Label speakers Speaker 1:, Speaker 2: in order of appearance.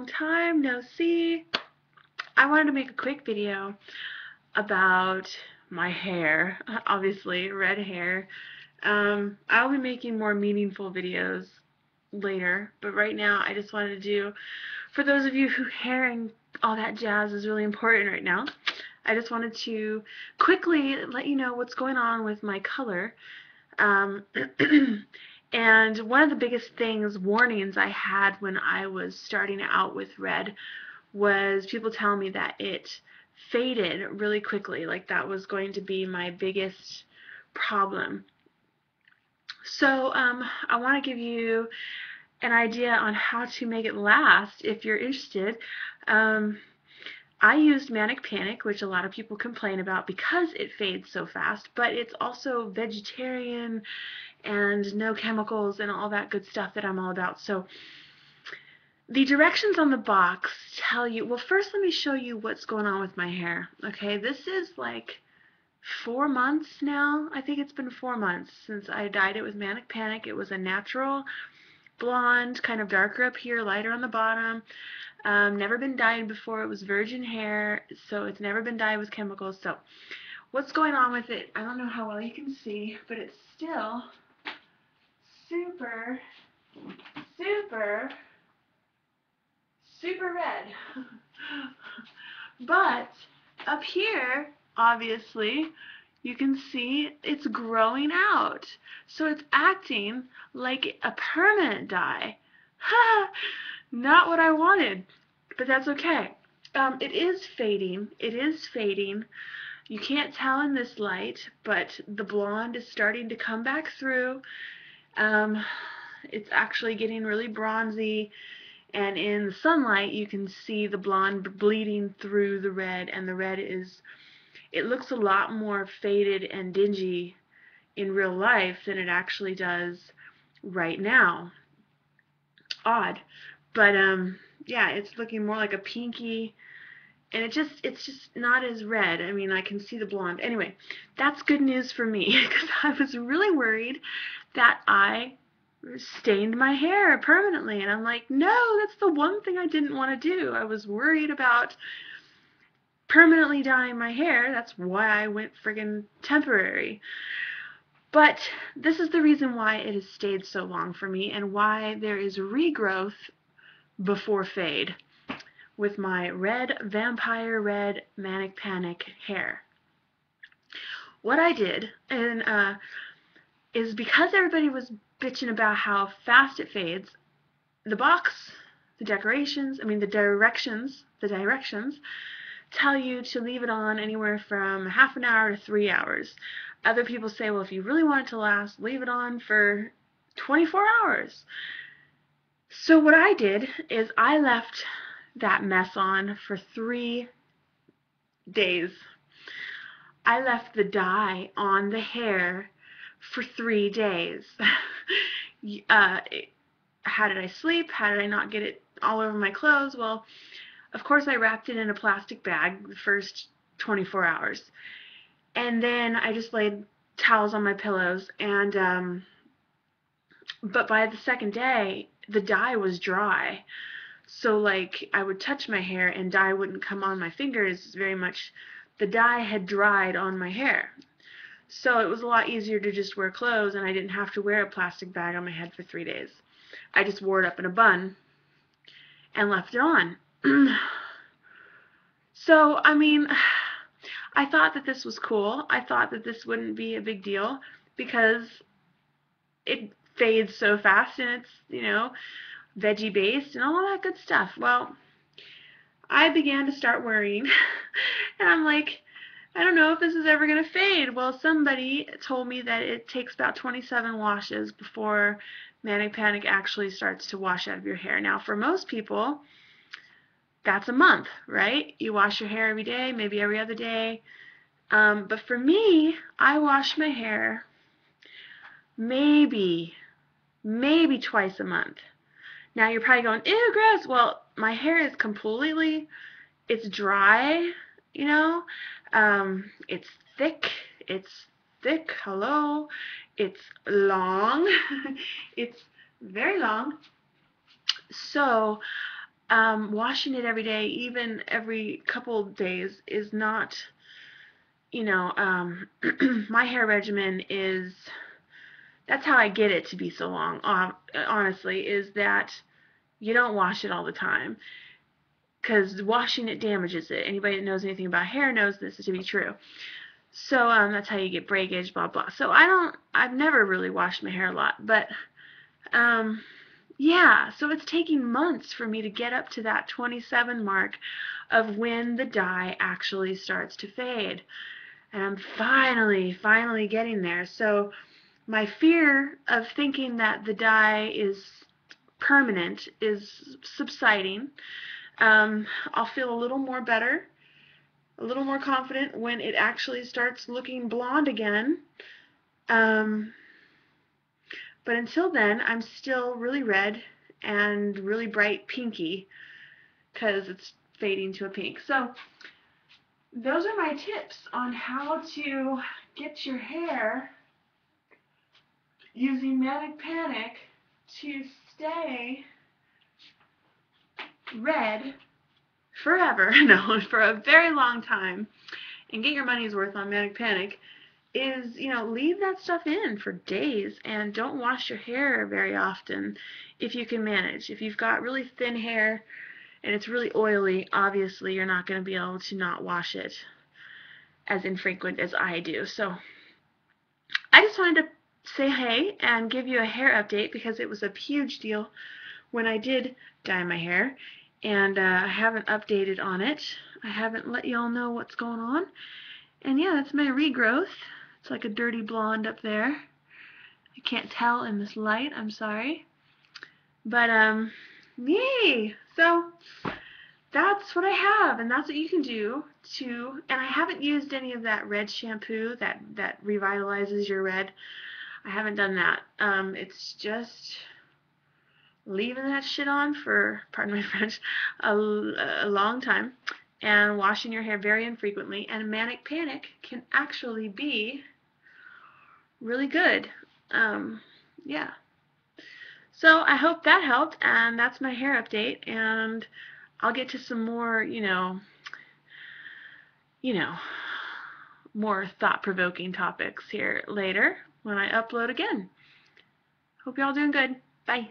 Speaker 1: long time no see. I wanted to make a quick video about my hair, obviously, red hair. I'll be making more meaningful videos later, but right now I just wanted to do, for those of you who hair and all that jazz is really important right now, I just wanted to quickly let you know what's going on with my color. Um, and one of the biggest warnings I had when I was starting out with red was people telling me that it faded really quickly, like that was going to be my biggest problem. So I want to give you an idea on how to make it last if you're interested. Um, I used Manic Panic, which a lot of people complain about because it fades so fast, but it's also vegetarian and no chemicals and all that good stuff that I'm all about. So the directions on the box tell you, well, first let me show you what's going on with my hair. Okay, this is like 4 months now. I think it's been 4 months since I dyed it with Manic Panic. It was a natural blonde, kind of darker up here, lighter on the bottom. Never been dyed before. It was virgin hair, so it's never been dyed with chemicals. So what's going on with it? I don't know how well you can see, but it's still super, super, super red. But up here, obviously, you can see it's growing out. So it's acting like a permanent dye. Not what I wanted, but that's okay. It is fading. It is fading. You can't tell in this light, but the blonde is starting to come back through. It's actually getting really bronzy, and in the sunlight you can see the blonde bleeding through the red, and the red it looks a lot more faded and dingy in real life than it actually does right now. Odd, but yeah, it's looking more like a pinky, and it's just not as red. I mean, I can see the blonde. Anyway, that's good news for me because I was really worried that I stained my hair permanently, and I'm like, no, that's the one thing I didn't want to do. I was worried about permanently dyeing my hair. That's why I went friggin' temporary. But this is the reason why it has stayed so long for me and why there is regrowth before fade with my red, vampire red, Manic Panic hair. What I did is because everybody was bitching about how fast it fades, the box, the decorations, I mean the directions tell you to leave it on anywhere from half an hour to 3 hours. Other people say, well, if you really want it to last, leave it on for 24 hours. So what I did is I left that mess on for 3 days. I left the dye on the hair for 3 days. How did I sleep? How did I not get it all over my clothes? Well, of course I wrapped it in a plastic bag the first 24 hours. And then I just laid towels on my pillows, and but by the second day, the dye was dry. So like I would touch my hair and dye wouldn't come on my fingers very much. The dye had dried on my hair. So it was a lot easier to just wear clothes, and I didn't have to wear a plastic bag on my head for 3 days. I just wore it up in a bun and left it on. So, I mean, I thought that this was cool. I thought that this wouldn't be a big deal because it fades so fast and it's, veggie based and all that good stuff. Well, I began to start worrying and I'm like, I don't know if this is ever going to fade. Well, somebody told me that it takes about 27 washes before Manic Panic actually starts to wash out of your hair. Now, for most people, that's a month, right? You wash your hair every day, maybe every other day. But for me, I wash my hair maybe twice a month. Now you're probably going, ew, gross. Well, my hair is it's dry, you know. It's thick. Hello. It's long. It's very long. So, washing it every day, even every couple days, is not, my hair regimen is, that's how I get it to be so long, honestly, is that you don't wash it all the time, because washing it damages it. Anybody that knows anything about hair knows this to be true. So that's how you get breakage, blah blah. So I've never really washed my hair a lot, but um, yeah. So it's taking months for me to get up to that 27 mark of when the dye actually starts to fade, and I'm finally getting there. So my fear of thinking that the dye is permanent is subsiding. I'll feel a little more better, a little more confident when it actually starts looking blonde again. Um, but until then, I'm still really red and really bright pinky because it's fading to a pink. So those are my tips on how to get your hair using Manic Panic to stay red forever, no, for a very long time, and get your money's worth on Manic Panic. Is, leave that stuff in for days and don't wash your hair very often if you can manage. If you've got really thin hair and it's really oily, obviously you're not going to be able to not wash it as infrequent as I do. So I just wanted to say hey and give you a hair update because it was a huge deal when I did dye my hair, and I haven't updated on it. I haven't let y'all know what's going on. And yeah, that's my regrowth. It's like a dirty blonde up there. I can't tell in this light, I'm sorry. But yay! So that's what I have, and that's what you can do to, and I haven't used any of that red shampoo that revitalizes your red. I haven't done that. It's just leaving that shit on for, pardon my French, a long time, and washing your hair very infrequently. And Manic Panic can actually be really good. Yeah. So I hope that helped, and that's my hair update, and I'll get to some more, you know, more thought-provoking topics here later when I upload again. Hope y'all doing good. Bye.